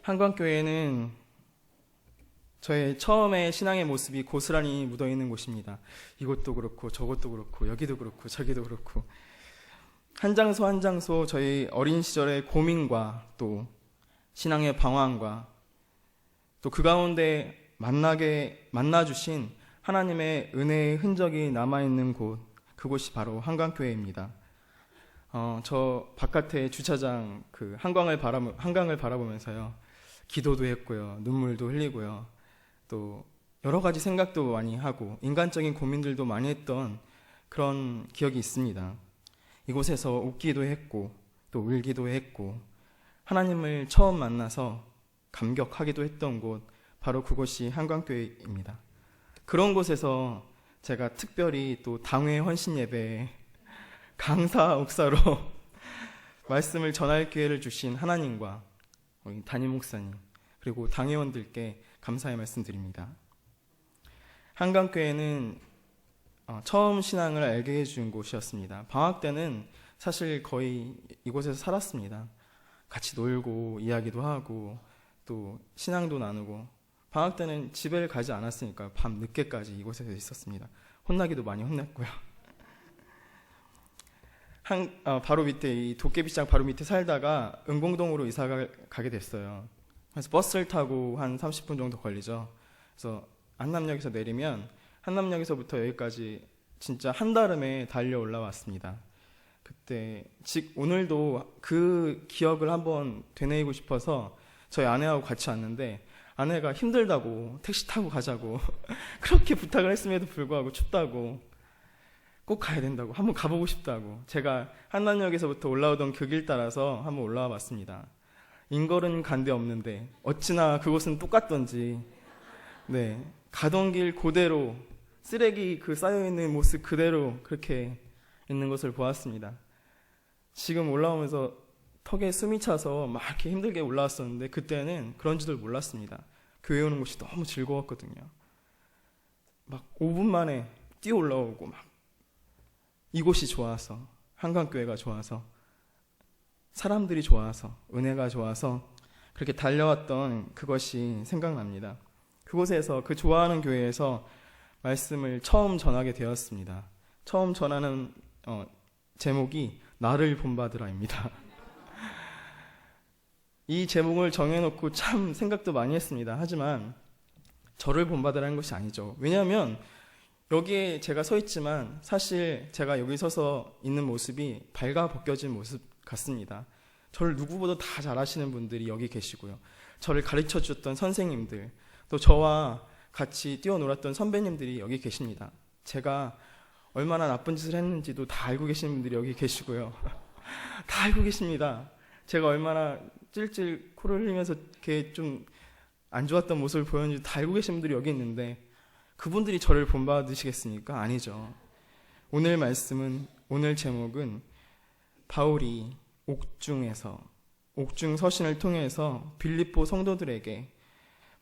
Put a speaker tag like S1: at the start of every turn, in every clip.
S1: 한광교회는 저의 처음의 신앙의 모습이 고스란히 묻어있는 곳입니다. 이것도 그렇고 저것도 그렇고 여기도 그렇고 저기도 그렇고 한 장소 한 장소 저희 어린 시절의 고민과 또 신앙의 방황과 또 그 가운데 만나주신 하나님의 은혜의 흔적이 남아있는 곳, 그곳이 바로 한강교회입니다. 저 바깥에 주차장 한강을 바라보면서요, 기도도 했고요, 눈물도 흘리고요, 또 여러 가지 생각도 많이 하고 인간적인 고민들도 많이 했던 그런 기억이 있습니다. 이곳에서 웃기도 했고 또 울기도 했고 하나님을 처음 만나서 감격하기도 했던 곳, 바로 그곳이 한강교회입니다. 그런 곳에서 제가 특별히 또 당회 헌신 예배에 강사 옥사로 말씀을 전할 기회를 주신 하나님과 담임 목사님 그리고 당회원들께 감사의 말씀드립니다. 한강교회는 처음 신앙을 알게 해준 곳이었습니다. 방학 때는 사실 거의 이곳에서 살았습니다. 같이 놀고 이야기도 하고 또 신앙도 나누고, 방학 때는 집에 가지 않았으니까 밤 늦게까지 이곳에서 있었습니다. 혼나기도 많이 혼냈고요. 바로 밑에 이 도깨비장 바로 밑에 살다가 은공동으로 이사가 가게 됐어요. 그래서 버스를 타고 한 30분 정도 걸리죠. 그래서 한남역에서 내리면 한남역에서부터 여기까지 진짜 한달음에 달려 올라왔습니다. 그때 오늘도 그 기억을 한번 되뇌이고 싶어서 저희 아내하고 같이 왔는데, 아내가 힘들다고 택시 타고 가자고 그렇게 부탁을 했음에도 불구하고 춥다고 꼭 가야 된다고, 한번 가보고 싶다고, 제가 한남역에서부터 올라오던 그 길 따라서 한번 올라와 봤습니다. 인걸은 간 데 없는데 어찌나 그곳은 똑같던지, 네, 가던 길 그대로 쓰레기 쌓여있는 모습 그대로 그렇게 있는 것을 보았습니다. 지금 올라오면서 턱에 숨이 차서 막 이렇게 힘들게 올라왔었는데 그때는 그런 줄을 몰랐습니다. 교회 오는 곳이 너무 즐거웠거든요. 막 5분 만에 뛰어 올라오고 막 이곳이 좋아서, 한강교회가 좋아서, 사람들이 좋아서, 은혜가 좋아서 그렇게 달려왔던 그것이 생각납니다. 그곳에서, 그 좋아하는 교회에서 말씀을 처음 전하게 되었습니다. 처음 전하는 제목이 나를 본받으라입니다. 이 제목을 정해놓고 참 생각도 많이 했습니다. 하지만 저를 본받으라는 것이 아니죠. 왜냐하면 여기에 제가 서 있지만 사실 제가 여기 서서 있는 모습이 발가벗겨진 모습 같습니다. 저를 누구보다 다 잘 아시는 분들이 여기 계시고요, 저를 가르쳐 주셨던 선생님들, 또 저와 같이 뛰어놀았던 선배님들이 여기 계십니다. 제가 얼마나 나쁜 짓을 했는지도 다 알고 계시는 분들이 여기 계시고요. 다 알고 계십니다. 제가 얼마나 찔찔 코를 흘리면서 이렇게 좀 안 좋았던 모습을 보였는지 다 알고 계신 분들이 여기 있는데, 그분들이 저를 본받으시겠습니까? 아니죠. 오늘 제목은 바울이 옥중 서신을 통해서 빌립보 성도들에게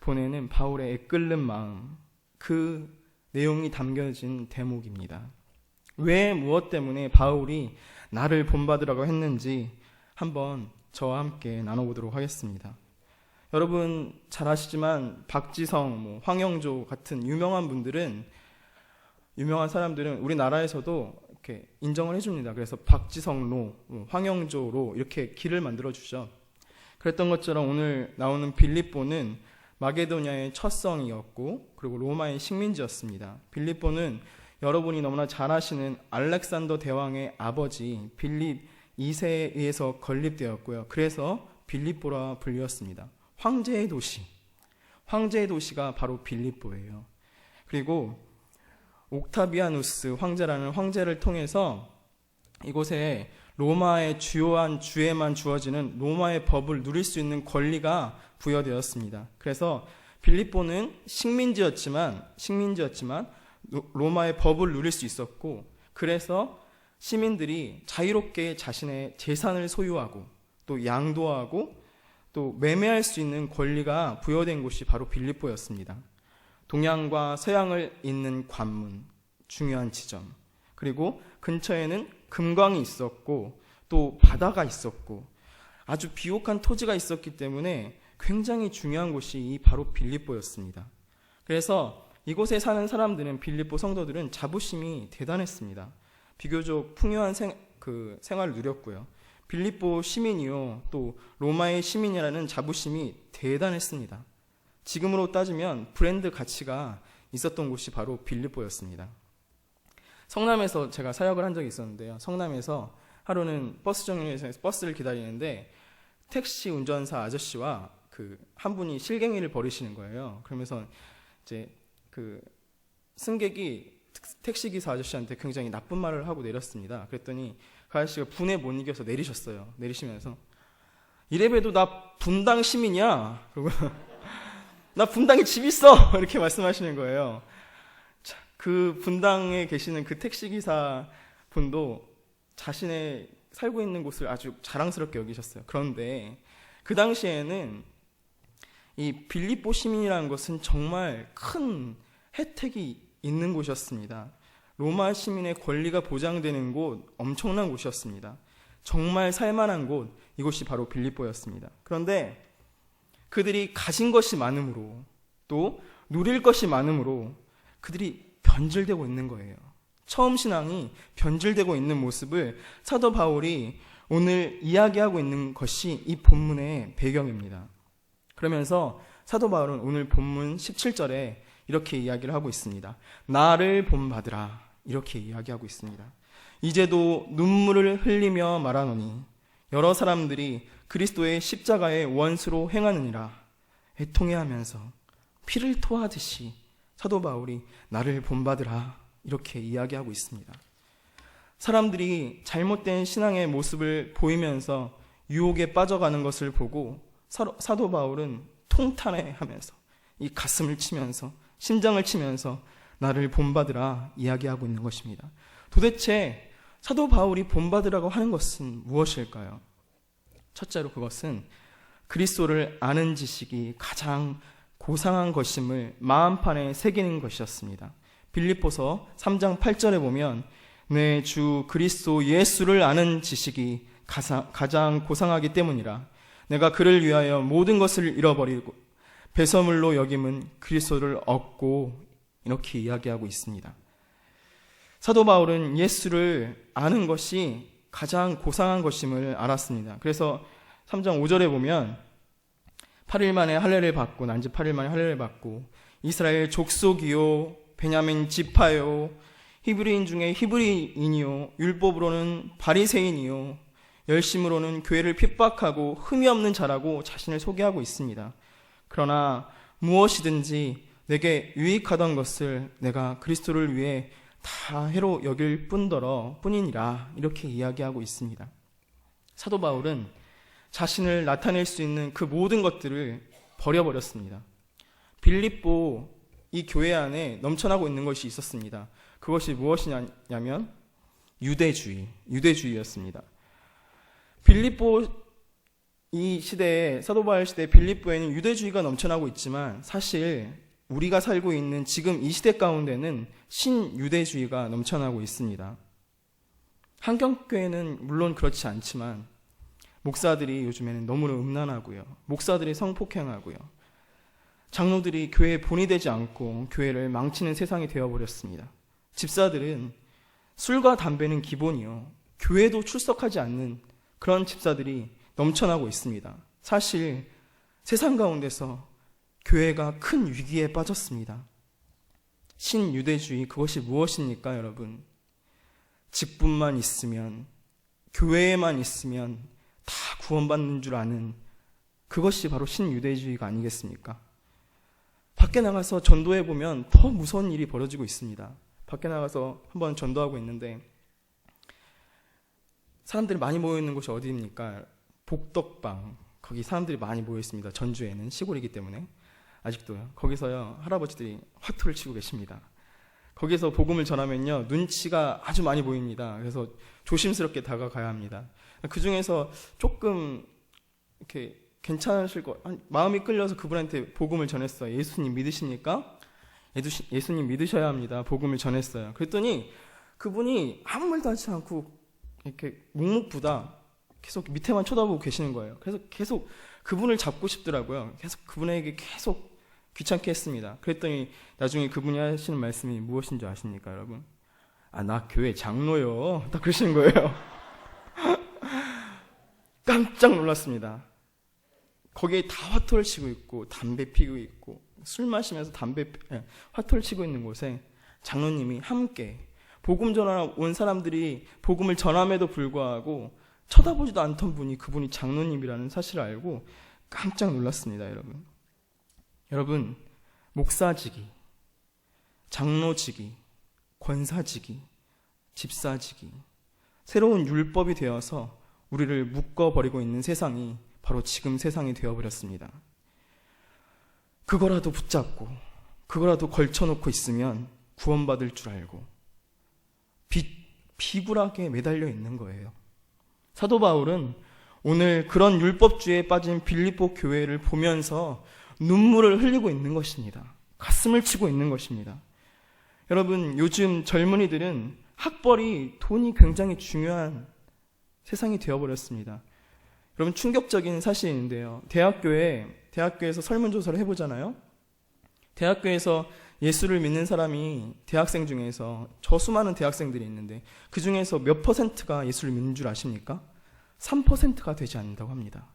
S1: 보내는 바울의 애끓는 마음, 그 내용이 담겨진 대목입니다. 왜, 무엇 때문에 바울이 나를 본받으라고 했는지 한번 저와 함께 나눠보도록 하겠습니다. 여러분 잘 아시지만 박지성, 황영조 같은 유명한 사람들은 우리나라에서도 이렇게 인정을 해줍니다. 그래서 박지성로, 황영조로 이렇게 길을 만들어주죠. 그랬던 것처럼 오늘 나오는 빌립보는 마게도냐의 첫 성이었고, 그리고 로마의 식민지였습니다. 빌립보는 여러분이 너무나 잘 아시는 알렉산더 대왕의 아버지 빌립 2세에 의해서 건립되었고요. 그래서 빌립보라 불리었습니다. 황제의 도시가 바로 빌립보예요. 그리고 옥타비아누스 황제라는 황제를 통해서 이곳에 로마의 주요한 주에만 주어지는 로마의 법을 누릴 수 있는 권리가 부여되었습니다. 그래서 빌립보는 식민지였지만 로마의 법을 누릴 수 있었고, 그래서 시민들이 자유롭게 자신의 재산을 소유하고 또 양도하고 또 매매할 수 있는 권리가 부여된 곳이 바로 빌립보였습니다. 동양과 서양을 잇는 관문, 중요한 지점, 그리고 근처에는 금광이 있었고 또 바다가 있었고 아주 비옥한 토지가 있었기 때문에 굉장히 중요한 곳이 이 바로 빌립보였습니다. 그래서 이곳에 사는 사람들은, 빌립보 성도들은 자부심이 대단했습니다. 비교적 풍요한 생활을 누렸고요. 빌립보 시민이요, 또 로마의 시민이라는 자부심이 대단했습니다. 지금으로 따지면 브랜드 가치가 있었던 곳이 바로 빌립보였습니다. 성남에서 제가 사역을 한 적이 있었는데요. 성남에서 하루는 버스 정류장에서 버스를 기다리는데 택시 운전사 아저씨와 한 분이 실갱이를 벌이시는 거예요. 그러면서 이제 승객이 택시기사 아저씨한테 굉장히 나쁜 말을 하고 내렸습니다. 그랬더니 그 아저씨가 분에 못 이겨서 내리셨어요. 내리시면서 이래봬도 나 분당 시민이야. 그리고 나 분당에 집 있어. 이렇게 말씀하시는 거예요. 그 분당에 계시는 그 택시기사 분도 자신의 살고 있는 곳을 아주 자랑스럽게 여기셨어요. 그런데 그 당시에는 이 빌립보 시민이라는 것은 정말 큰 혜택이 있는 곳이었습니다. 로마 시민의 권리가 보장되는 곳, 엄청난 곳이었습니다. 정말 살만한 곳, 이곳이 바로 빌립보였습니다. 그런데 그들이 가진 것이 많으므로, 또 누릴 것이 많으므로 그들이 변질되고 있는 거예요. 처음 신앙이 변질되고 있는 모습을 사도 바울이 오늘 이야기하고 있는 것이 이 본문의 배경입니다. 그러면서 사도 바울은 오늘 본문 17절에 이렇게 이야기를 하고 있습니다. 나를 본받으라, 이렇게 이야기하고 있습니다. 이제도 눈물을 흘리며 말하노니 여러 사람들이 그리스도의 십자가의 원수로 행하느니라. 애통해하면서 피를 토하듯이 사도 바울이 나를 본받으라, 이렇게 이야기하고 있습니다. 사람들이 잘못된 신앙의 모습을 보이면서 유혹에 빠져가는 것을 보고 사도 바울은 통탄해하면서 이 가슴을 치면서 심장을 치면서 나를 본받으라 이야기하고 있는 것입니다. 도대체 사도 바울이 본받으라고 하는 것은 무엇일까요? 첫째로 그것은 그리스도를 아는 지식이 가장 고상한 것임을 마음판에 새기는 것이었습니다. 빌립보서 3장 8절에 보면 내 주 그리스도 예수를 아는 지식이 가장 고상하기 때문이라. 내가 그를 위하여 모든 것을 잃어버리고 배설물로 여김은 그리스도를 얻고, 이렇게 이야기하고 있습니다. 사도 바울은 예수를 아는 것이 가장 고상한 것임을 알았습니다. 그래서 3장 5절에 보면 8일 만에 할례를 받고, 난지 8일 만에 할례를 받고, 이스라엘 족속이요 베냐민 지파요 히브리인 중에 히브리인이요 율법으로는 바리새인이요 열심으로는 교회를 핍박하고 흠이 없는 자라고 자신을 소개하고 있습니다. 그러나 무엇이든지 내게 유익하던 것을 내가 그리스도를 위해 다 해로 여길 뿐이니라, 이렇게 이야기하고 있습니다. 사도 바울은 자신을 나타낼 수 있는 그 모든 것들을 버려버렸습니다. 빌립보 이 교회 안에 넘쳐나고 있는 것이 있었습니다. 그것이 무엇이냐면 유대주의였습니다. 빌립보 이 시대에, 사도 바울 시대 빌립보에는 유대주의가 넘쳐나고 있지만 사실 우리가 살고 있는 지금 이 시대 가운데는 신유대주의가 넘쳐나고 있습니다. 한경교회는 물론 그렇지 않지만 목사들이 요즘에는 너무나 음란하고요, 목사들이 성폭행하고요, 장로들이 교회에 본이 되지 않고 교회를 망치는 세상이 되어버렸습니다. 집사들은 술과 담배는 기본이요, 교회도 출석하지 않는 그런 집사들이 넘쳐나고 있습니다. 사실 세상 가운데서 교회가 큰 위기에 빠졌습니다. 신유대주의, 그것이 무엇입니까, 여러분? 직분만 있으면, 교회에만 있으면 다 구원받는 줄 아는 그것이 바로 신유대주의가 아니겠습니까? 밖에 나가서 전도해보면 더 무서운 일이 벌어지고 있습니다. 밖에 나가서 한번 전도하고 있는데 사람들이 많이 모여있는 곳이 어디입니까? 복덕방, 거기 사람들이 많이 모여있습니다. 전주에는, 시골이기 때문에 아직도요. 거기서요, 할아버지들이 화투를 치고 계십니다. 거기서 복음을 전하면요, 눈치가 아주 많이 보입니다. 그래서 조심스럽게 다가가야 합니다. 그 중에서 조금 이렇게 괜찮으실 거, 마음이 끌려서 그분한테 복음을 전했어요. 예수님 믿으십니까? 예수님 믿으셔야 합니다. 복음을 전했어요. 그랬더니 그분이 아무 말도 하지 않고 이렇게 묵묵부답 계속 밑에만 쳐다보고 계시는 거예요. 그래서 계속 그분을 잡고 싶더라고요. 계속 그분에게 계속 귀찮게 했습니다. 그랬더니 나중에 그분이 하시는 말씀이 무엇인지 아십니까, 여러분? 아, 나 교회 장로요. 딱 그러시는 거예요. 깜짝 놀랐습니다. 거기에 다 화토를 치고 있고 담배 피고 있고 술 마시면서 화토를 치고 있는 곳에 장로님이 함께 복음 전하러 온 사람들이 복음을 전함에도 불구하고 쳐다보지도 않던 분이 그분이 장로님이라는 사실을 알고 깜짝 놀랐습니다, 여러분. 여러분, 목사직이, 장로직이, 권사직이, 집사직이 새로운 율법이 되어서 우리를 묶어버리고 있는 세상이 바로 지금 세상이 되어버렸습니다. 그거라도 붙잡고 그거라도 걸쳐놓고 있으면 구원받을 줄 알고 비굴하게 매달려 있는 거예요. 사도 바울은 오늘 그런 율법주의에 빠진 빌립보 교회를 보면서 눈물을 흘리고 있는 것입니다. 가슴을 치고 있는 것입니다. 여러분, 요즘 젊은이들은 학벌이 돈이 굉장히 중요한 세상이 되어버렸습니다. 여러분, 충격적인 사실인데요. 대학교에서 설문조사를 해보잖아요. 대학교에서 예수를 믿는 사람이 대학생 중에서 저 수많은 대학생들이 있는데 그 중에서 몇 퍼센트가 예수를 믿는 줄 아십니까? 3%가 되지 않는다고 합니다.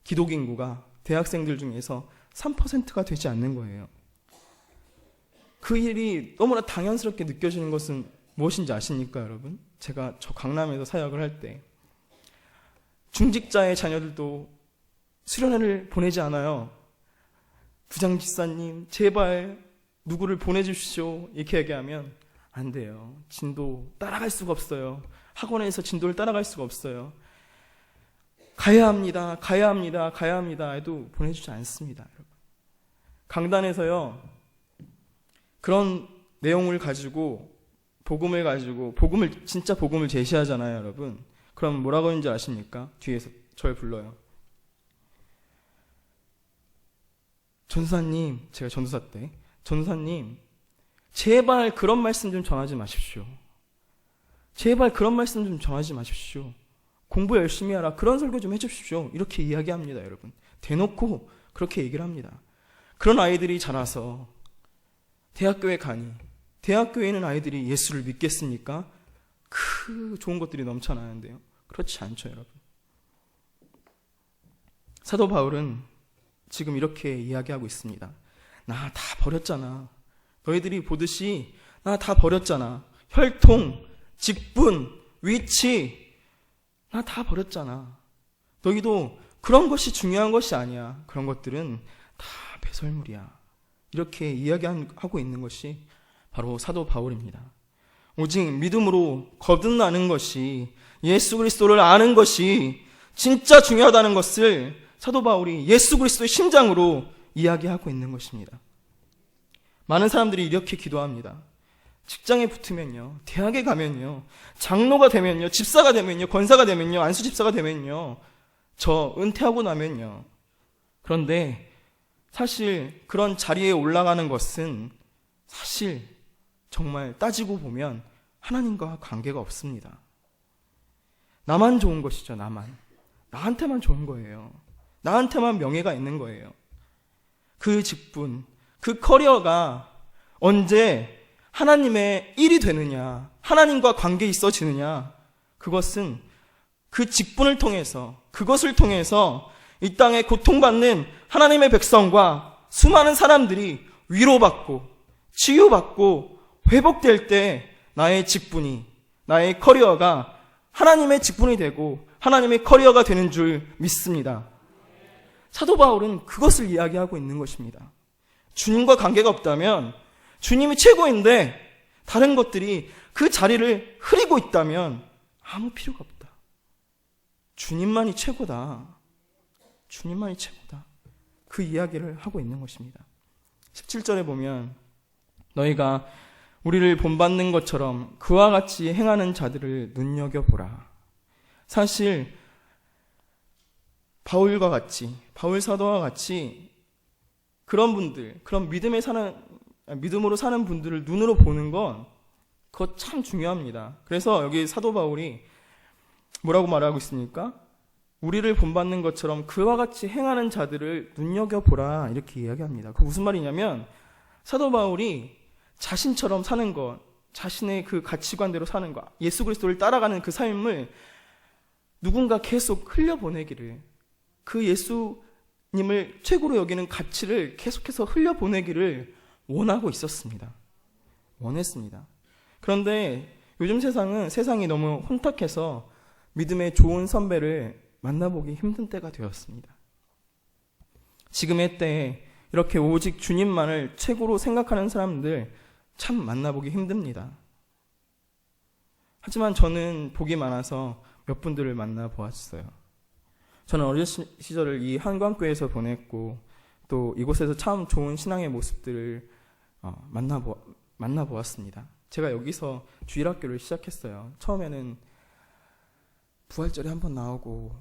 S1: 기독 인구가 대학생들 중에서 3%가 되지 않는 거예요. 그 일이 너무나 당연스럽게 느껴지는 것은 무엇인지 아십니까, 여러분? 제가 저 강남에서 사역을 할 때 중직자의 자녀들도 수련회를 보내지 않아요. 부장집사님, 제발 누구를 보내주십시오. 이렇게 얘기하면 안 돼요. 진도 따라갈 수가 없어요. 학원에서 진도를 따라갈 수가 없어요. 가야 합니다. 해도 보내주지 않습니다, 여러분. 강단에서요, 그런 내용을 가지고 진짜 복음을 제시하잖아요, 여러분. 그럼 뭐라고 하는지 아십니까? 뒤에서 저를 불러요. 전도사님, 제가 전도사 때, 전도사님, 제발 그런 말씀 좀 전하지 마십시오. 제발 그런 말씀 좀 전하지 마십시오. 공부 열심히 하라. 그런 설교 좀 해주십시오. 이렇게 이야기합니다, 여러분. 대놓고 그렇게 얘기를 합니다. 그런 아이들이 자라서 대학교에 가니 대학교에 있는 아이들이 예수를 믿겠습니까? 좋은 것들이 넘쳐나는데요. 그렇지 않죠, 여러분. 사도 바울은 지금 이렇게 이야기하고 있습니다. 나 다 버렸잖아. 너희들이 보듯이 나 다 버렸잖아. 혈통, 직분, 위치, 나 다 버렸잖아. 너희도 그런 것이 중요한 것이 아니야. 그런 것들은 다 배설물이야. 이렇게 이야기하고 있는 것이 바로 사도 바울입니다. 오직 믿음으로 거듭나는 것이, 예수 그리스도를 아는 것이 진짜 중요하다는 것을 사도 바울이 예수 그리스도의 심장으로 이야기하고 있는 것입니다. 많은 사람들이 이렇게 기도합니다. 직장에 붙으면요, 대학에 가면요, 장로가 되면요, 집사가 되면요, 권사가 되면요, 안수 집사가 되면요, 저 은퇴하고 나면요. 그런데 사실 그런 자리에 올라가는 것은 사실 정말 따지고 보면 하나님과 관계가 없습니다. 나만 좋은 것이죠, 나만. 나한테만 좋은 거예요. 나한테만 명예가 있는 거예요. 그 직분, 그 커리어가 언제 하나님의 일이 되느냐, 하나님과 관계 있어지느냐, 그것은 그 직분을 통해서, 그것을 통해서 이 땅에 고통받는 하나님의 백성과 수많은 사람들이 위로받고 치유받고 회복될 때 나의 직분이, 나의 커리어가 하나님의 직분이 되고 하나님의 커리어가 되는 줄 믿습니다. 사도 바울은 그것을 이야기하고 있는 것입니다. 주님과 관계가 없다면, 주님이 최고인데 다른 것들이 그 자리를 흐리고 있다면 아무 필요가 없다. 주님만이 최고다. 주님만이 최고다. 그 이야기를 하고 있는 것입니다. 17절에 보면 너희가 우리를 본받는 것처럼 그와 같이 행하는 자들을 눈여겨보라. 사실 바울과 같이, 바울 사도와 같이 그런 분들, 그런 믿음으로 사는 분들을 눈으로 보는 건 그거 참 중요합니다. 그래서 여기 사도 바울이 뭐라고 말하고 있습니까? 우리를 본받는 것처럼 그와 같이 행하는 자들을 눈여겨보라 이렇게 이야기합니다. 그 무슨 말이냐면 사도 바울이 자신처럼 사는 것, 자신의 그 가치관대로 사는 것, 예수 그리스도를 따라가는 그 삶을 누군가 계속 흘려보내기를, 그 예수님을 최고로 여기는 가치를 계속해서 흘려보내기를 원하고 있었습니다. 원했습니다. 그런데 요즘 세상이 너무 혼탁해서 믿음의 좋은 선배를 만나보기 힘든 때가 되었습니다. 지금의 때에 이렇게 오직 주님만을 최고로 생각하는 사람들 참 만나보기 힘듭니다. 하지만 저는 복이 많아서 몇 분들을 만나보았어요. 저는 어린 시절을 이 한광교회에서 보냈고 또 이곳에서 참 좋은 신앙의 모습들을 만나보았습니다. 제가 여기서 주일학교를 시작했어요. 처음에는 부활절에 한번 나오고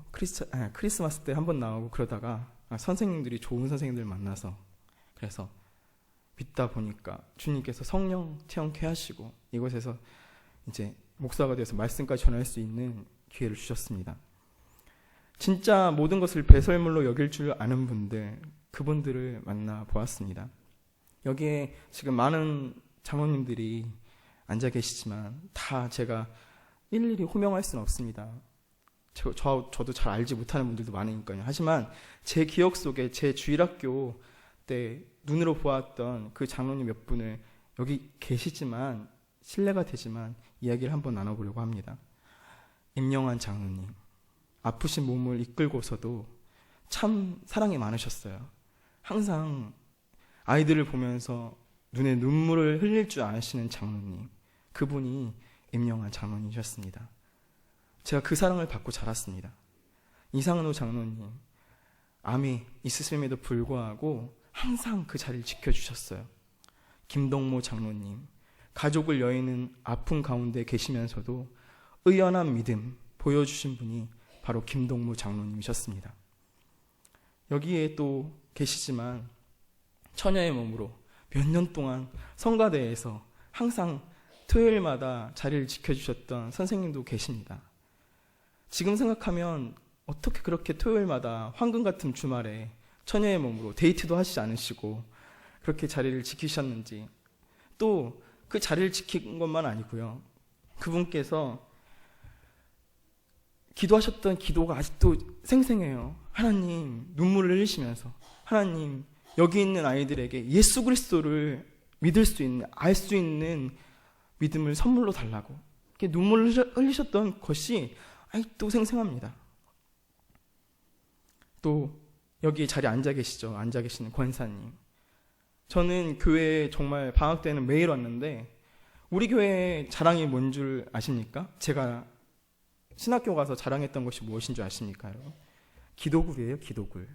S1: 크리스마스 때 한번 나오고 그러다가 선생님들이 좋은 선생님들 만나서 그래서 믿다 보니까 주님께서 성령 체험케 하시고 이곳에서 이제 목사가 되어서 말씀까지 전할 수 있는 기회를 주셨습니다. 진짜 모든 것을 배설물로 여길 줄 아는 분들, 그분들을 만나보았습니다. 여기에 지금 많은 장로님들이 앉아 계시지만 다 제가 일일이 호명할 수는 없습니다. 저도 잘 알지 못하는 분들도 많으니까요. 하지만 제 기억 속에 제 주일학교 때 눈으로 보았던 그 장로님 몇 분을 여기 계시지만 신뢰가 되지만 이야기를 한번 나눠보려고 합니다. 임영환 장로님, 아프신 몸을 이끌고서도 참 사랑이 많으셨어요. 항상 아이들을 보면서 눈에 눈물을 흘릴 줄 아시는 장로님, 그분이 임영환 장로님이셨습니다. 제가 그 사랑을 받고 자랐습니다. 이상은호 장로님, 암이 있으심에도 불구하고 항상 그 자리를 지켜주셨어요. 김동모 장로님, 가족을 여의는 아픔 가운데 계시면서도 의연한 믿음 보여주신 분이 바로 김동모 장로님이셨습니다. 여기에 또 계시지만 처녀의 몸으로 몇 년 동안 성가대에서 항상 토요일마다 자리를 지켜주셨던 선생님도 계십니다. 지금 생각하면 어떻게 그렇게 토요일마다 황금 같은 주말에 처녀의 몸으로 데이트도 하시지 않으시고 그렇게 자리를 지키셨는지, 또 그 자리를 지킨 것만 아니고요. 그분께서 기도하셨던 기도가 아직도 생생해요. 하나님, 눈물을 흘리시면서 하나님, 여기 있는 아이들에게 예수 그리스도를 믿을 수 있는, 알 수 있는 믿음을 선물로 달라고 이렇게 눈물을 흘리셨던 것이 아직도 생생합니다. 또 여기 자리에 앉아 계시죠. 앉아 계시는 권사님. 저는 교회에 정말 방학 때는 매일 왔는데 우리 교회의 자랑이 뭔 줄 아십니까? 제가 신학교 가서 자랑했던 것이 무엇인 줄 아십니까, 여러분? 기도굴이에요, 기도굴.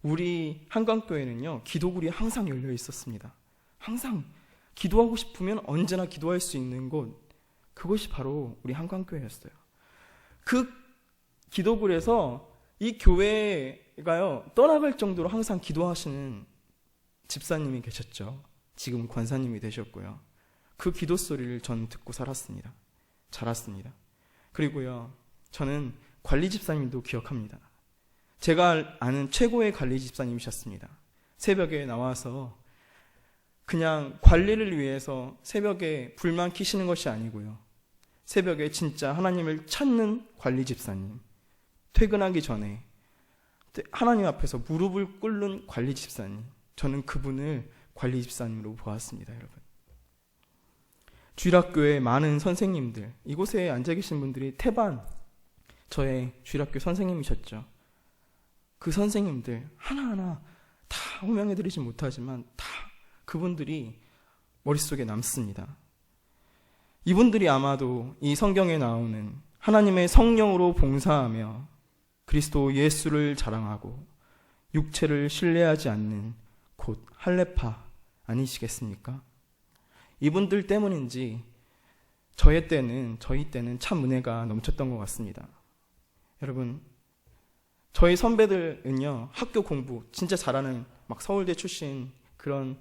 S1: 우리 한강교회는요, 기도굴이 항상 열려 있었습니다. 항상 기도하고 싶으면 언제나 기도할 수 있는 곳, 그것이 바로 우리 한강교회였어요. 그 기도굴에서 이 교회가요, 떠나갈 정도로 항상 기도하시는 집사님이 계셨죠. 지금 권사님이 되셨고요. 그 기도 소리를 저는 듣고 살았습니다. 자랐습니다. 그리고요, 저는 관리 집사님도 기억합니다. 제가 아는 최고의 관리 집사님이셨습니다. 새벽에 나와서 그냥 관리를 위해서 새벽에 불만 켜시는 것이 아니고요. 새벽에 진짜 하나님을 찾는 관리 집사님. 퇴근하기 전에 하나님 앞에서 무릎을 꿇는 관리 집사님. 저는 그분을 관리 집사님으로 보았습니다, 여러분. 주일학교의 많은 선생님들, 이곳에 앉아 계신 분들이 태반, 저의 주일학교 선생님이셨죠. 그 선생님들 하나하나 다 호명해드리지 못하지만 다 그분들이 머릿속에 남습니다. 이분들이 아마도 이 성경에 나오는 하나님의 성령으로 봉사하며 그리스도 예수를 자랑하고 육체를 신뢰하지 않는 곧 할례파 아니시겠습니까? 이분들 때문인지 저희 때는 참 은혜가 넘쳤던 것 같습니다. 여러분, 저희 선배들은요, 학교 공부 진짜 잘하는 막 서울대 출신 그런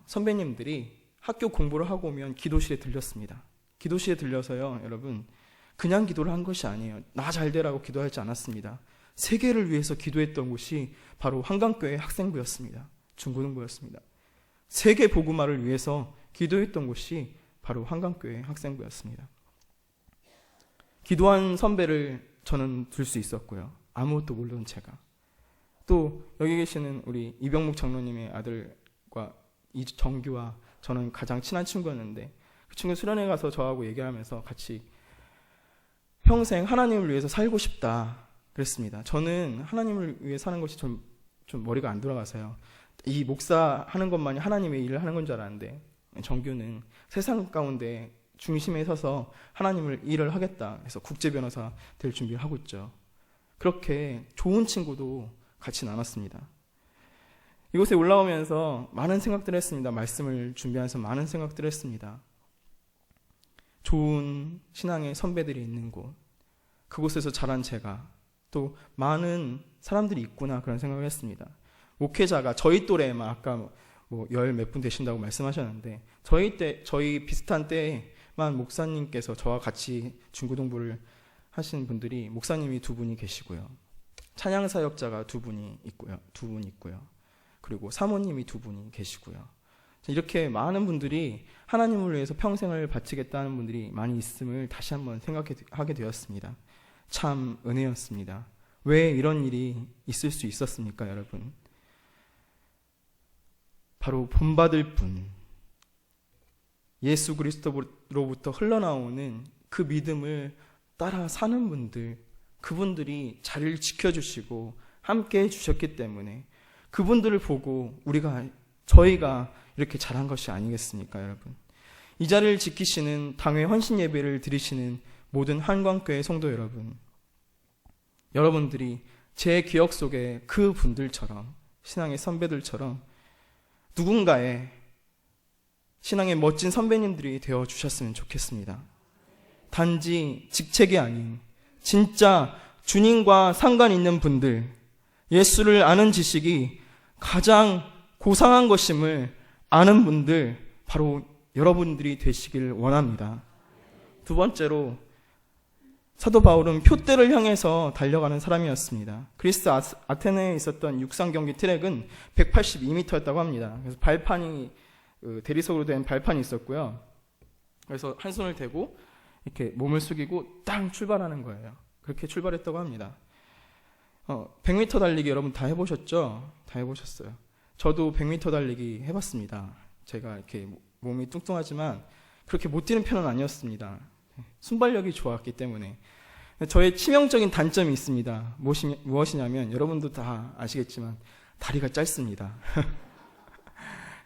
S1: 선배님들이 학교 공부를 하고 오면 기도실에 들렸습니다. 기도실에 들려서요, 여러분, 그냥 기도를 한 것이 아니에요. 나 잘 되라고 기도하지 않았습니다. 세계를 위해서 기도했던 곳이 바로 한강교회 학생부였습니다. 중고등부였습니다. 세계 복음화를 위해서 기도했던 곳이 바로 한강교회 학생부였습니다. 기도한 선배를 저는 들 수 있었고요. 아무것도 모르는 제가. 또 여기 계시는 우리 이병묵 장로님의 아들과 이정규와 저는 가장 친한 친구였는데, 그 친구 수련회 가서 저하고 얘기하면서 같이 평생 하나님을 위해서 살고 싶다 그랬습니다. 저는 하나님을 위해 사는 것이 좀 머리가 안 돌아가서요. 이 목사 하는 것만이 하나님의 일을 하는 건 줄 알았는데, 정규는 세상 가운데 중심에 서서 하나님을 일을 하겠다 해서 국제 변호사 될 준비를 하고 있죠. 그렇게 좋은 친구도 같이 나눴습니다. 이곳에 올라오면서 많은 생각들을 했습니다. 말씀을 준비하면서 많은 생각들을 했습니다. 좋은 신앙의 선배들이 있는 곳, 그곳에서 자란 제가 또 많은 사람들이 있구나, 그런 생각을 했습니다. 목회자가 저희 또래만 아까 열 몇 분 되신다고 말씀하셨는데, 저희 비슷한 때만 목사님께서 저와 같이 중고등부를 하신 분들이 목사님이 2분이 계시고요. 찬양 사역자가 2분이 있고요. 그리고 사모님이 2분이 계시고요. 이렇게 많은 분들이 하나님을 위해서 평생을 바치겠다는 분들이 많이 있음을 다시 한번 생각하게 되었습니다. 참 은혜였습니다. 왜 이런 일이 있을 수 있었습니까, 여러분? 바로 본받을 분, 예수 그리스도로부터 흘러나오는 그 믿음을 따라 사는 분들, 그분들이 자리를 지켜주시고 함께 해주셨기 때문에 그분들을 보고 저희가 이렇게 자란 것이 아니겠습니까, 여러분? 이 자리를 지키시는 당회 헌신 예배를 드리시는 모든 한광교회 성도 여러분, 여러분들이 제 기억 속에 그 분들처럼, 신앙의 선배들처럼 누군가의 신앙의 멋진 선배님들이 되어주셨으면 좋겠습니다. 단지 직책이 아닌 진짜 주님과 상관 있는 분들, 예수를 아는 지식이 가장 고상한 것임을 아는 분들, 바로 여러분들이 되시길 원합니다. 두 번째로, 사도 바울은 표대를 향해서 달려가는 사람이었습니다. 그리스 아테네에 있었던 육상 경기 트랙은 182m였다고 합니다. 그래서 발판이, 대리석으로 된 발판이 있었고요. 그래서 한 손을 대고 이렇게 몸을 숙이고 땅 출발하는 거예요. 그렇게 출발했다고 합니다. 100m 달리기 여러분 다 해보셨죠? 다 해보셨어요. 저도 100m 달리기 해봤습니다. 제가 이렇게 몸이 뚱뚱하지만 그렇게 못 뛰는 편은 아니었습니다. 순발력이 좋았기 때문에. 저의 치명적인 단점이 있습니다. 무엇이냐면, 여러분도 다 아시겠지만 다리가 짧습니다.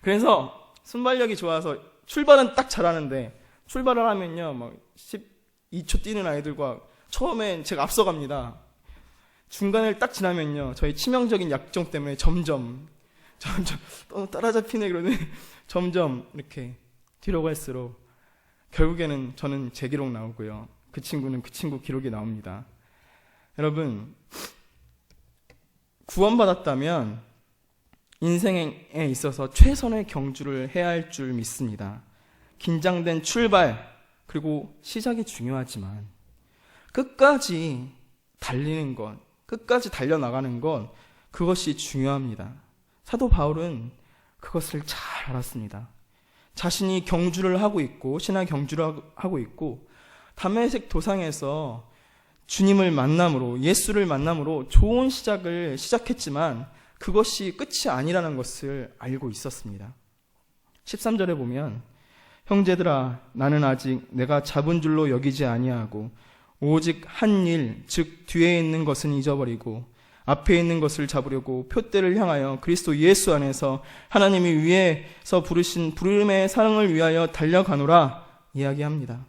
S1: 그래서 순발력이 좋아서 출발은 딱 잘하는데, 출발을 하면요 12초 뛰는 아이들과 처음엔 제가 앞서갑니다. 중간을 딱 지나면요, 저희 치명적인 약점 때문에 점점 따라잡히네 그러네. 점점 이렇게 뒤로 갈수록 결국에는 저는 제 기록 나오고요, 그 친구는 그 친구 기록이 나옵니다. 여러분, 구원받았다면 인생에 있어서 최선의 경주를 해야 할 줄 믿습니다. 긴장된 출발, 그리고 시작이 중요하지만 끝까지 달리는 것, 끝까지 달려나가는 것, 그것이 중요합니다. 사도 바울은 그것을 잘 알았습니다. 자신이 경주를 하고 있고, 신앙 경주를 하고 있고, 다메섹 도상에서 주님을 만남으로, 예수를 만남으로 좋은 시작을 시작했지만 그것이 끝이 아니라는 것을 알고 있었습니다. 13절에 보면, 형제들아, 나는 아직 내가 잡은 줄로 여기지 아니하고 오직 한 일, 즉 뒤에 있는 것은 잊어버리고 앞에 있는 것을 잡으려고 표대를 향하여 그리스도 예수 안에서 하나님이 위에서 부르신 부름의 사랑을 위하여 달려가노라 이야기합니다.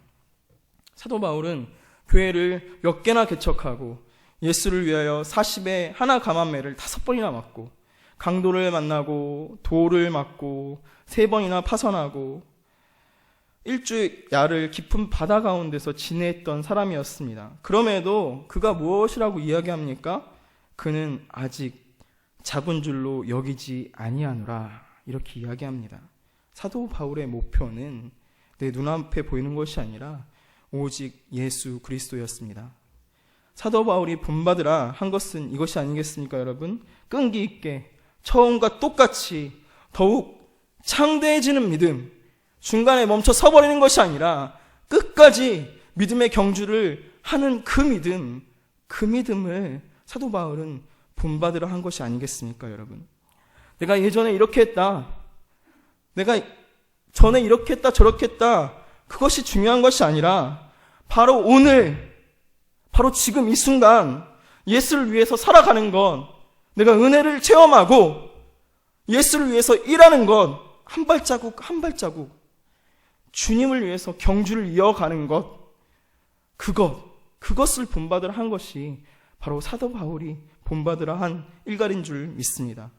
S1: 사도 바울은 교회를 몇 개나 개척하고 예수를 위하여 40에 하나 감암매를 5번이나 맞고, 강도를 만나고 돌을 맞고 3번이나 파선하고 일주야를 깊은 바다 가운데서 지냈던 사람이었습니다. 그럼에도 그가 무엇이라고 이야기합니까? 그는 아직 잡은 줄로 여기지 아니하노라, 이렇게 이야기합니다. 사도 바울의 목표는 내 눈앞에 보이는 것이 아니라 오직 예수 그리스도였습니다. 사도 바울이 본받으라 한 것은 이것이 아니겠습니까, 여러분? 끈기 있게 처음과 똑같이 더욱 창대해지는 믿음, 중간에 멈춰 서버리는 것이 아니라 끝까지 믿음의 경주를 하는 그 믿음을 사도 바울은 본받으라 한 것이 아니겠습니까, 여러분? 내가 예전에 이렇게 했다, 내가 전에 이렇게 했다 저렇게 했다, 그것이 중요한 것이 아니라 바로 오늘, 바로 지금 이 순간 예수를 위해서 살아가는 것, 내가 은혜를 체험하고 예수를 위해서 일하는 것, 한 발자국 한 발자국 주님을 위해서 경주를 이어가는 것, 그것을 본받으라 한 것이 바로 사도 바울이 본받으라 한 일갈인 줄 믿습니다.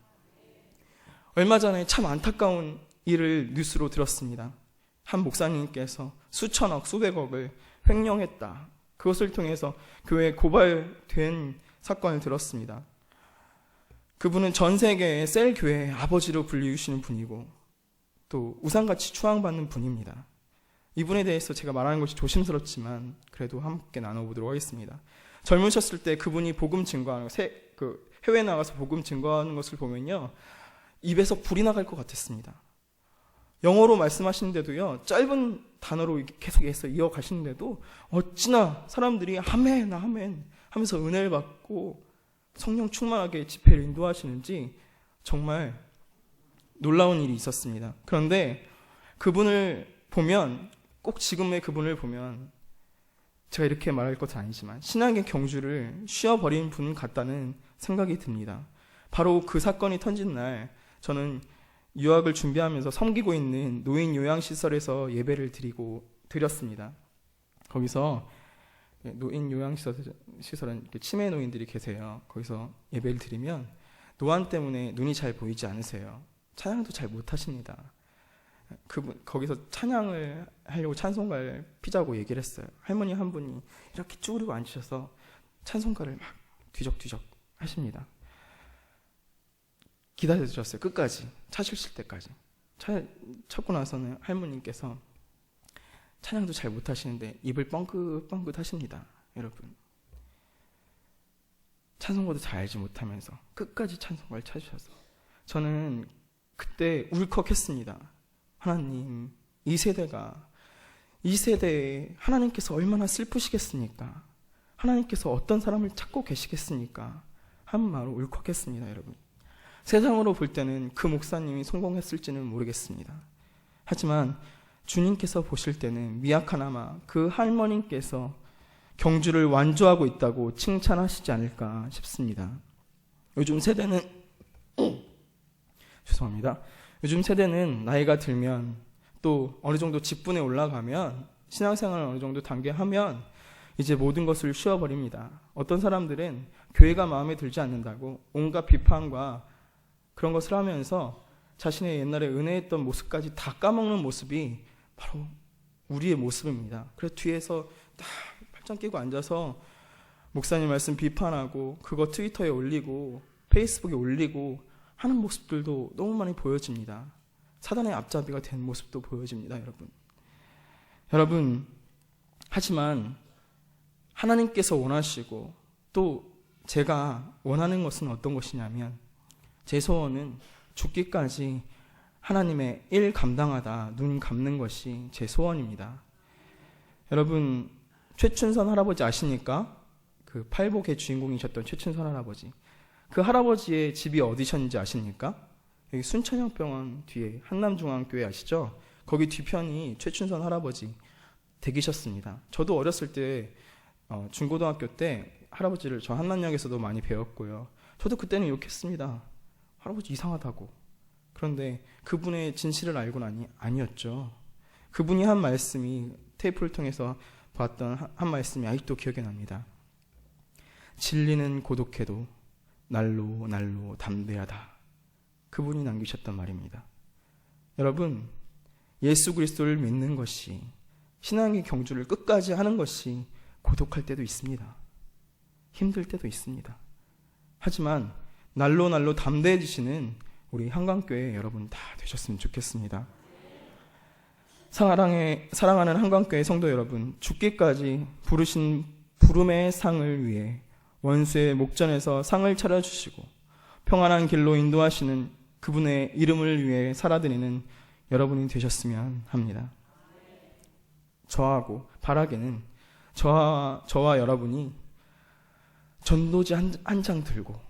S1: 얼마 전에 참 안타까운 일을 뉴스로 들었습니다. 한 목사님께서 수천억, 수백억을 횡령했다. 그것을 통해서 교회에 고발된 사건을 들었습니다. 그분은 전 세계의 셀 교회의 아버지로 불리우시는 분이고 또 우상같이 추앙받는 분입니다. 이분에 대해서 제가 말하는 것이 조심스럽지만 그래도 함께 나눠보도록 하겠습니다. 젊으셨을 때 그분이 복음 증거하는 해외에 나가서 복음 증거하는 것을 보면요, 입에서 불이 나갈 것 같았습니다. 영어로 말씀하시는데도요, 짧은 단어로 계속해서 이어가시는데도 어찌나 사람들이 아멘 아멘 하면서 은혜를 받고 성령 충만하게 집회를 인도하시는지 정말 놀라운 일이 있었습니다. 그런데 그분을 보면, 꼭 지금의 그분을 보면 제가 이렇게 말할 것은 아니지만 신앙의 경주를 쉬어버린 분 같다는 생각이 듭니다. 바로 그 사건이 터진 날 저는 유학을 준비하면서 섬기고 있는 노인 요양시설에서 예배를 드렸습니다. 거기서 노인 요양시설은 치매 노인들이 계세요. 거기서 예배를 드리면 노안 때문에 눈이 잘 보이지 않으세요. 찬양도 잘 못하십니다. 거기서 찬양을 하려고 찬송가를 피자고 얘기를 했어요. 할머니 한 분이 이렇게 쭈그리고 앉으셔서 찬송가를 막 뒤적뒤적 하십니다. 기다려주셨어요. 끝까지. 차 실실 때까지. 차 찾고 나서는 할머니께서 찬양도 잘 못하시는데 입을 뻥긋뻥긋 하십니다. 여러분, 찬송가도 잘 알지 못하면서 끝까지 찬송가를 찾으셔서 저는 그때 울컥했습니다. 하나님, 이 세대에 하나님께서 얼마나 슬프시겠습니까? 하나님께서 어떤 사람을 찾고 계시겠습니까? 한 말로 울컥했습니다. 여러분, 세상으로 볼 때는 그 목사님이 성공했을지는 모르겠습니다. 하지만 주님께서 보실 때는 미약하나마 그 할머니께서 경주를 완주하고 있다고 칭찬하시지 않을까 싶습니다. 요즘 세대는 요즘 세대는 나이가 들면 또 어느 정도 직분에 올라가면 신앙생활을 어느 정도 단계 하면 이제 모든 것을 쉬어버립니다. 어떤 사람들은 교회가 마음에 들지 않는다고 온갖 비판과 그런 것을 하면서 자신의 옛날에 은혜했던 모습까지 다 까먹는 모습이 바로 우리의 모습입니다. 그래서 뒤에서 딱 팔짱 끼고 앉아서 목사님 말씀 비판하고 그거 트위터에 올리고 페이스북에 올리고 하는 모습들도 너무 많이 보여집니다. 사단의 앞잡이가 된 모습도 보여집니다. 여러분, 하지만 하나님께서 원하시고 또 제가 원하는 것은 어떤 것이냐면, 제 소원은 죽기까지 하나님의 일 감당하다 눈 감는 것이 제 소원입니다. 여러분, 최춘선 할아버지 아십니까? 그 팔복의 주인공이셨던 최춘선 할아버지. 그 할아버지의 집이 어디셨는지 아십니까? 여기 순천향병원 뒤에 한남중앙교회 아시죠? 거기 뒤편이 최춘선 할아버지 댁이셨습니다. 저도 어렸을 때 중고등학교 때 할아버지를 저 한남역에서도 많이 배웠고요. 저도 그때는 욕했습니다. 할아버지 이상하다고. 그런데 그분의 진실을 알고 나니 아니었죠. 그분이 한 말씀이, 테이프를 통해서 봤던 한 말씀이 아직도 기억이 납니다. 진리는 고독해도 날로 날로 담대하다. 그분이 남기셨던 말입니다. 여러분, 예수 그리스도를 믿는 것이, 신앙의 경주를 끝까지 하는 것이 고독할 때도 있습니다. 힘들 때도 있습니다. 하지만 날로 날로 담대해지시는 우리 한강교회 여러분 다 되셨으면 좋겠습니다. 사랑하는 한강교회 성도 여러분, 죽기까지 부르신 부름의 상을 위해 원수의 목전에서 상을 차려주시고 평안한 길로 인도하시는 그분의 이름을 위해 살아드리는 여러분이 되셨으면 합니다. 저하고 바라기는 저와 여러분이 전도지 한 장 들고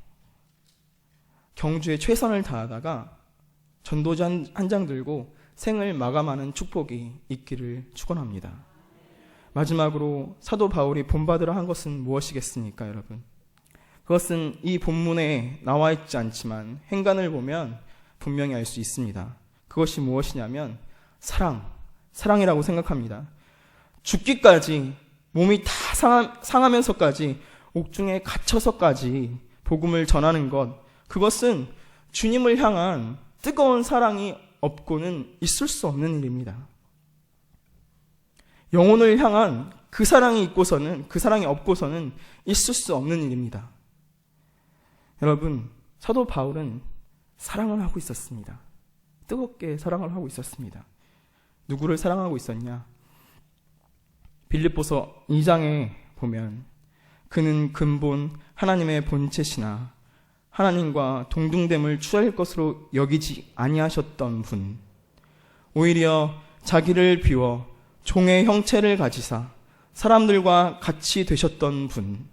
S1: 경주에 최선을 다하다가 전도지 한 장 들고 생을 마감하는 축복이 있기를 축원합니다. 마지막으로 사도 바울이 본받으라 한 것은 무엇이겠습니까, 여러분? 그것은 이 본문에 나와 있지 않지만 행간을 보면 분명히 알 수 있습니다. 그것이 무엇이냐면 사랑이라고 생각합니다. 죽기까지 몸이 다 상하면서까지 옥중에 갇혀서까지 복음을 전하는 것, 그것은 주님을 향한 뜨거운 사랑이 없고는 있을 수 없는 일입니다. 영혼을 향한 그 사랑이 없고서는 있을 수 없는 일입니다. 여러분, 사도 바울은 사랑을 하고 있었습니다. 뜨겁게 사랑을 하고 있었습니다. 누구를 사랑하고 있었냐? 빌립보서 2장에 보면 그는 근본 하나님의 본체시나 하나님과 동등됨을 취할 것으로 여기지 아니하셨던 분, 오히려 자기를 비워 종의 형체를 가지사 사람들과 같이 되셨던 분,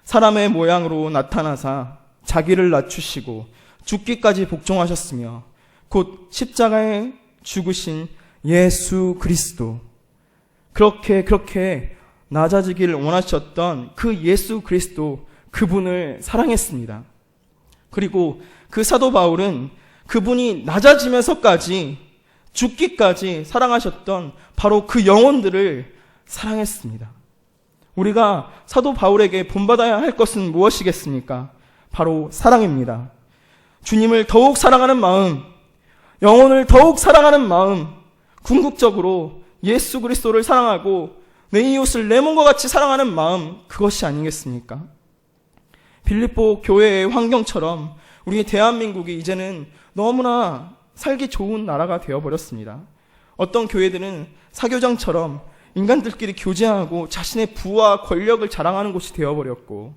S1: 사람의 모양으로 나타나사 자기를 낮추시고 죽기까지 복종하셨으며 곧 십자가에 죽으신 예수 그리스도, 그렇게 낮아지기를 원하셨던 그 예수 그리스도, 그분을 사랑했습니다. 그리고 그 사도 바울은 그분이 낮아지면서까지 죽기까지 사랑하셨던 바로 그 영혼들을 사랑했습니다. 우리가 사도 바울에게 본받아야 할 것은 무엇이겠습니까? 바로 사랑입니다. 주님을 더욱 사랑하는 마음, 영혼을 더욱 사랑하는 마음, 궁극적으로 예수 그리스도를 사랑하고 내 이웃을 내 몸과 같이 사랑하는 마음, 그것이 아니겠습니까? 빌립보 교회의 환경처럼 우리 대한민국이 이제는 너무나 살기 좋은 나라가 되어버렸습니다. 어떤 교회들은 사교장처럼 인간들끼리 교제하고 자신의 부와 권력을 자랑하는 곳이 되어버렸고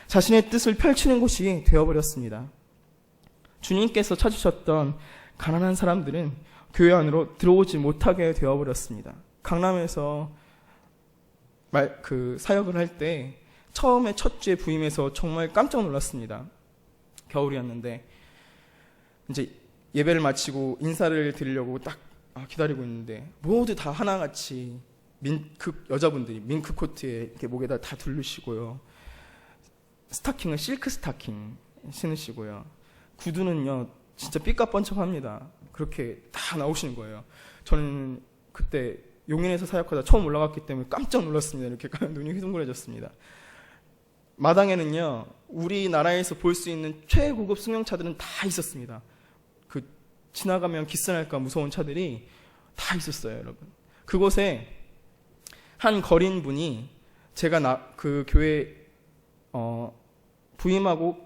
S1: 자신의 뜻을 펼치는 곳이 되어버렸습니다. 주님께서 찾으셨던 가난한 사람들은 교회 안으로 들어오지 못하게 되어버렸습니다. 강남에서 사역을 할 때 처음에 첫 주에 부임해서 정말 깜짝 놀랐습니다. 겨울이었는데 이제 예배를 마치고 인사를 드리려고 딱 기다리고 있는데 모두 다 하나같이 여자분들이 밍크 코트에 이렇게 목에다 다 두르시고요. 스타킹은 실크 스타킹 신으시고요. 구두는요 진짜 삐까뻔쩍합니다. 그렇게 다 나오시는 거예요. 저는 그때 용인에서 사역하다 처음 올라갔기 때문에 깜짝 놀랐습니다. 이렇게 눈이 휘둥그레졌습니다. 마당에는요 우리나라에서 볼 수 있는 최고급 승용차들은 다 있었습니다. 지나가면 기스날까 무서운 차들이 다 있었어요, 여러분. 그곳에 한 거린분이 제가 그 교회 부임하고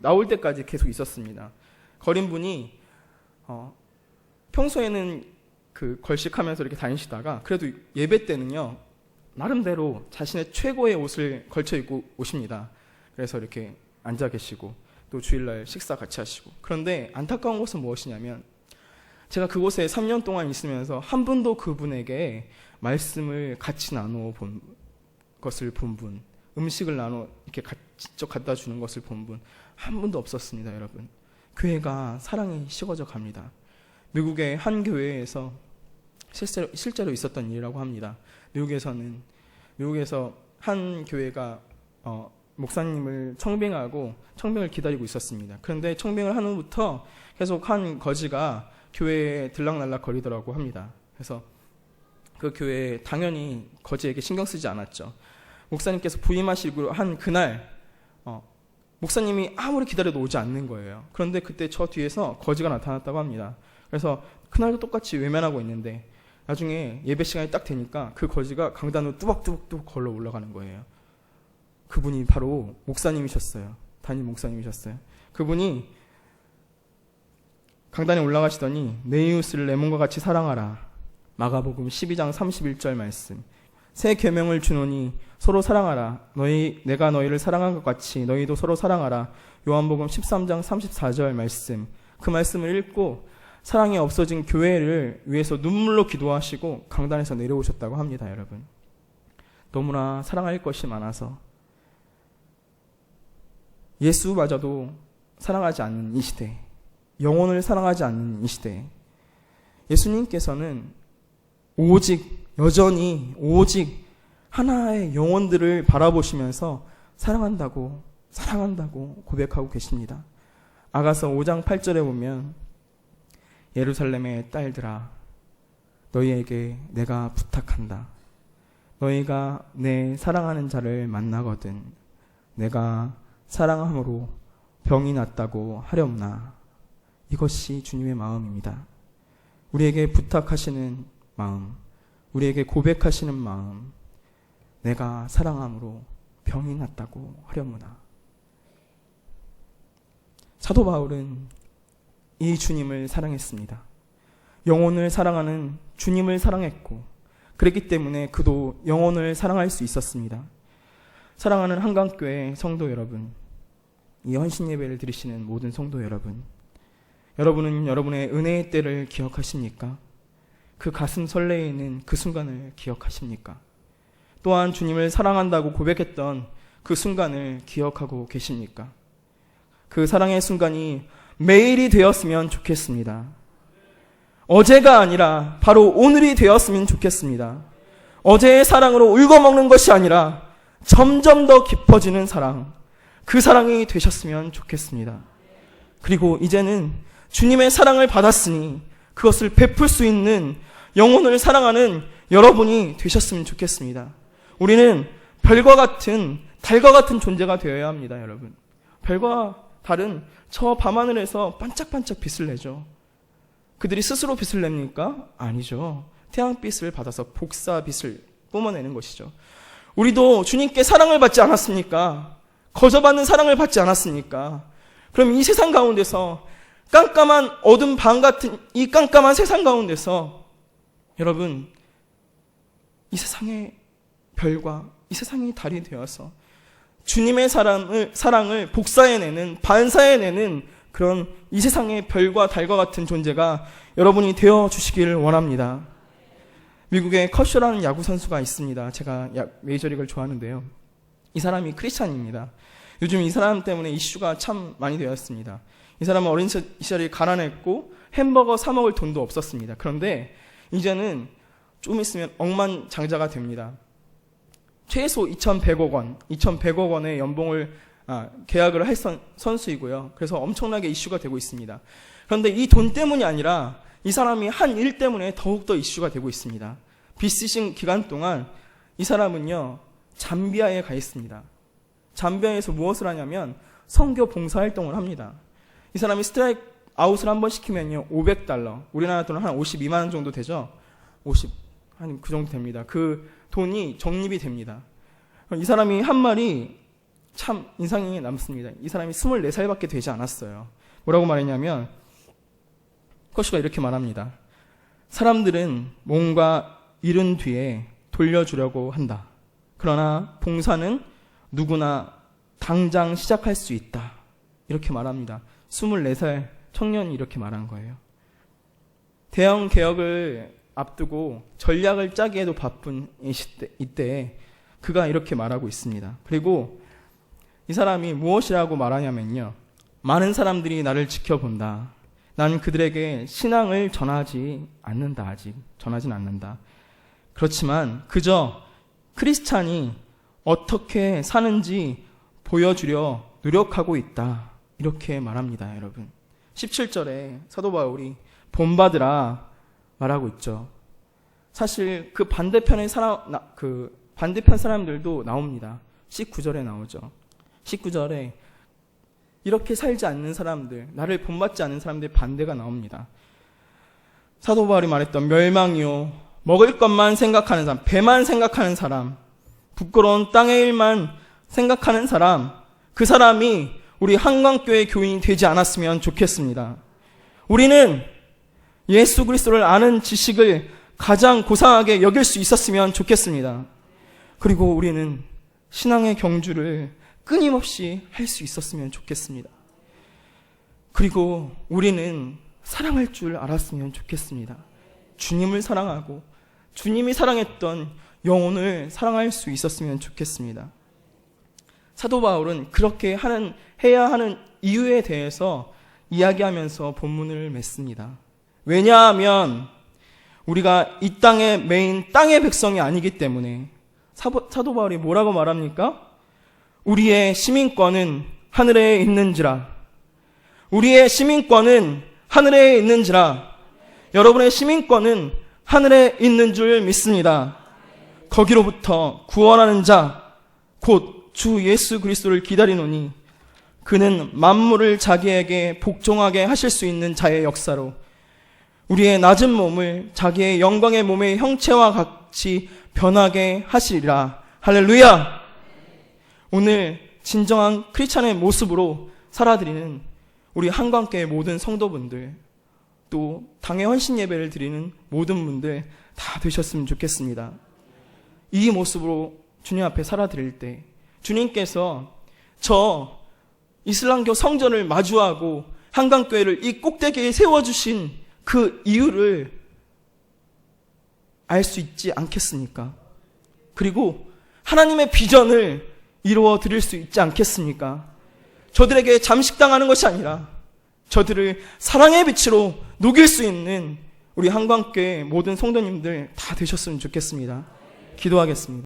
S1: 나올 때까지 계속 있었습니다. 거린분이 평소에는 걸식하면서 이렇게 다니시다가 그래도 예배 때는요 나름대로 자신의 최고의 옷을 걸쳐 입고 오십니다. 그래서 이렇게 앉아 계시고 또 주일날 식사 같이 하시고. 그런데 안타까운 것은 무엇이냐면 제가 그곳에 3년 동안 있으면서 한 분도 그분에게 말씀을 같이 나누어 본 것을 본 분, 음식을 나눠 이렇게 직접 갖다 주는 것을 본 분 한 분도 없었습니다, 여러분. 교회가 사랑이 식어져 갑니다. 미국의 한 교회에서 실제로 있었던 일이라고 합니다. 미국에서 한 교회가 목사님을 청빙을 기다리고 있었습니다. 그런데 청빙을 한 후부터 계속 한 거지가 교회에 들락날락 거리더라고 합니다. 그래서 그 교회에 당연히 거지에게 신경 쓰지 않았죠. 목사님께서 부임하시고 한 그날 목사님이 아무리 기다려도 오지 않는 거예요. 그런데 그때 저 뒤에서 거지가 나타났다고 합니다. 그래서 그날도 똑같이 외면하고 있는데 나중에 예배 시간이 딱 되니까 그 거지가 강단으로 뚜벅뚜벅 걸러 올라가는 거예요. 그분이 바로 목사님이셨어요. 담임 목사님이셨어요. 그분이 강단에 올라가시더니 내 이웃을 내 몸과 같이 사랑하라. 마가복음 12장 31절 말씀. 새 계명을 주노니 서로 사랑하라. 내가 너희를 사랑한 것 같이 너희도 서로 사랑하라. 요한복음 13장 34절 말씀. 그 말씀을 읽고 사랑이 없어진 교회를 위해서 눈물로 기도하시고 강단에서 내려오셨다고 합니다, 여러분. 너무나 사랑할 것이 많아서 예수마저도 사랑하지 않는 이 시대, 영혼을 사랑하지 않는 이 시대, 예수님께서는 여전히 하나의 영혼들을 바라보시면서 사랑한다고 고백하고 계십니다. 아가서 5장 8절에 보면 예루살렘의 딸들아, 너희에게 내가 부탁한다. 너희가 내 사랑하는 자를 만나거든 내가 사랑함으로 병이 낫다고 하렵나. 이것이 주님의 마음입니다. 우리에게 부탁하시는 마음, 우리에게 고백하시는 마음, 내가 사랑함으로 병이 낫다고 하렵나. 사도 바울은 이 주님을 사랑했습니다. 영혼을 사랑하는 주님을 사랑했고, 그랬기 때문에 그도 영혼을 사랑할 수 있었습니다. 사랑하는 한강교회 성도 여러분, 이 헌신 예배를 드리시는 모든 성도 여러분, 여러분은 여러분의 은혜의 때를 기억하십니까? 그 가슴 설레이는 그 순간을 기억하십니까? 또한 주님을 사랑한다고 고백했던 그 순간을 기억하고 계십니까? 그 사랑의 순간이 매일이 되었으면 좋겠습니다. 어제가 아니라 바로 오늘이 되었으면 좋겠습니다. 어제의 사랑으로 울고먹는 것이 아니라 점점 더 깊어지는 사랑, 그 사랑이 되셨으면 좋겠습니다. 그리고 이제는 주님의 사랑을 받았으니 그것을 베풀 수 있는 영혼을 사랑하는 여러분이 되셨으면 좋겠습니다. 우리는 별과 같은, 달과 같은 존재가 되어야 합니다, 여러분. 별과 달은 저 밤하늘에서 반짝반짝 빛을 내죠. 그들이 스스로 빛을 냅니까? 아니죠. 태양빛을 받아서 복사 빛을 뿜어내는 것이죠. 우리도 주님께 사랑을 받지 않았습니까? 거저받는 사랑을 받지 않았습니까? 그럼 이 세상 가운데서 깜깜한 어둠 방 같은 이 깜깜한 세상 가운데서 여러분, 이 세상의 별과 이 세상의 달이 되어서 주님의 사랑을 복사해내는, 반사해내는 그런 이 세상의 별과 달과 같은 존재가 여러분이 되어주시기를 원합니다. 미국에 커쇼라는 야구 선수가 있습니다. 제가 메이저리그를 좋아하는데요. 이 사람이 크리스찬입니다. 요즘 이 사람 때문에 이슈가 참 많이 되었습니다. 이 사람은 어린 시절이 가난했고 햄버거 사 먹을 돈도 없었습니다. 그런데 이제는 좀 있으면 억만장자가 됩니다. 최소 2,100억 원의 연봉을 계약을 할 선수이고요. 그래서 엄청나게 이슈가 되고 있습니다. 그런데 이 돈 때문이 아니라 이 사람이 한 일 때문에 더욱더 이슈가 되고 있습니다. 빚시즌 기간 동안 이 사람은요, 잠비아에 가 있습니다. 잠비아에서 무엇을 하냐면 선교 봉사활동을 합니다. 이 사람이 스트라이크 아웃을 한번 시키면요, $500, 우리나라 돈은 한 52만 원 정도 되죠. 한 그 정도 됩니다. 그 돈이 적립이 됩니다. 이 사람이 한 말이 참 인상이 남습니다. 이 사람이 24살밖에 되지 않았어요. 뭐라고 말했냐면, 커쇼가 이렇게 말합니다. 사람들은 뭔가 잃은 뒤에 돌려주려고 한다. 그러나 봉사는 누구나 당장 시작할 수 있다. 이렇게 말합니다. 24살 청년이 이렇게 말한 거예요. 대형 개혁을 앞두고 전략을 짜기에도 바쁜 이때 그가 이렇게 말하고 있습니다. 그리고 이 사람이 무엇이라고 말하냐면요, 많은 사람들이 나를 지켜본다. 난 그들에게 신앙을 전하진 않는다. 그렇지만 그저 크리스찬이 어떻게 사는지 보여주려 노력하고 있다. 이렇게 말합니다, 여러분. 17절에 사도 바울이 본받으라 말하고 있죠. 사실 그 반대편 사람들도 나옵니다. 19절에 나오죠. 19절에 이렇게 살지 않는 사람들, 나를 본받지 않는 사람들의 반대가 나옵니다. 사도 바울이 말했던 멸망이요, 먹을 것만 생각하는 사람, 배만 생각하는 사람, 부끄러운 땅의 일만 생각하는 사람, 그 사람이 우리 한강교회 교인이 되지 않았으면 좋겠습니다. 우리는 예수 그리스도를 아는 지식을 가장 고상하게 여길 수 있었으면 좋겠습니다. 그리고 우리는 신앙의 경주를 끊임없이 할 수 있었으면 좋겠습니다. 그리고 우리는 사랑할 줄 알았으면 좋겠습니다. 주님을 사랑하고 주님이 사랑했던 영혼을 사랑할 수 있었으면 좋겠습니다. 사도 바울은 그렇게 해야 하는 이유에 대해서 이야기하면서 본문을 맺습니다. 왜냐하면 우리가 이 땅의 메인 땅의 백성이 아니기 때문에. 사도 바울이 뭐라고 말합니까? 우리의 시민권은 하늘에 있는지라. 우리의 시민권은 하늘에 있는지라. 여러분의 시민권은 하늘에 있는 줄 믿습니다. 거기로부터 구원하는 자, 곧 주 예수 그리스도를 기다리노니 그는 만물을 자기에게 복종하게 하실 수 있는 자의 역사로 우리의 낮은 몸을 자기의 영광의 몸의 형체와 같이 변하게 하시리라. 할렐루야! 오늘 진정한 크리스찬의 모습으로 살아드리는 우리 한광교회 모든 성도분들, 또 당의 헌신 예배를 드리는 모든 분들 다 되셨으면 좋겠습니다. 이 모습으로 주님 앞에 살아드릴 때 주님께서 저 이슬람교 성전을 마주하고 한강교회를 이 꼭대기에 세워주신 그 이유를 알 수 있지 않겠습니까? 그리고 하나님의 비전을 이루어 드릴 수 있지 않겠습니까? 저들에게 잠식당하는 것이 아니라 저들을 사랑의 빛으로 녹일 수 있는 우리 한광교회 모든 성도님들 다 되셨으면 좋겠습니다. 기도하겠습니다.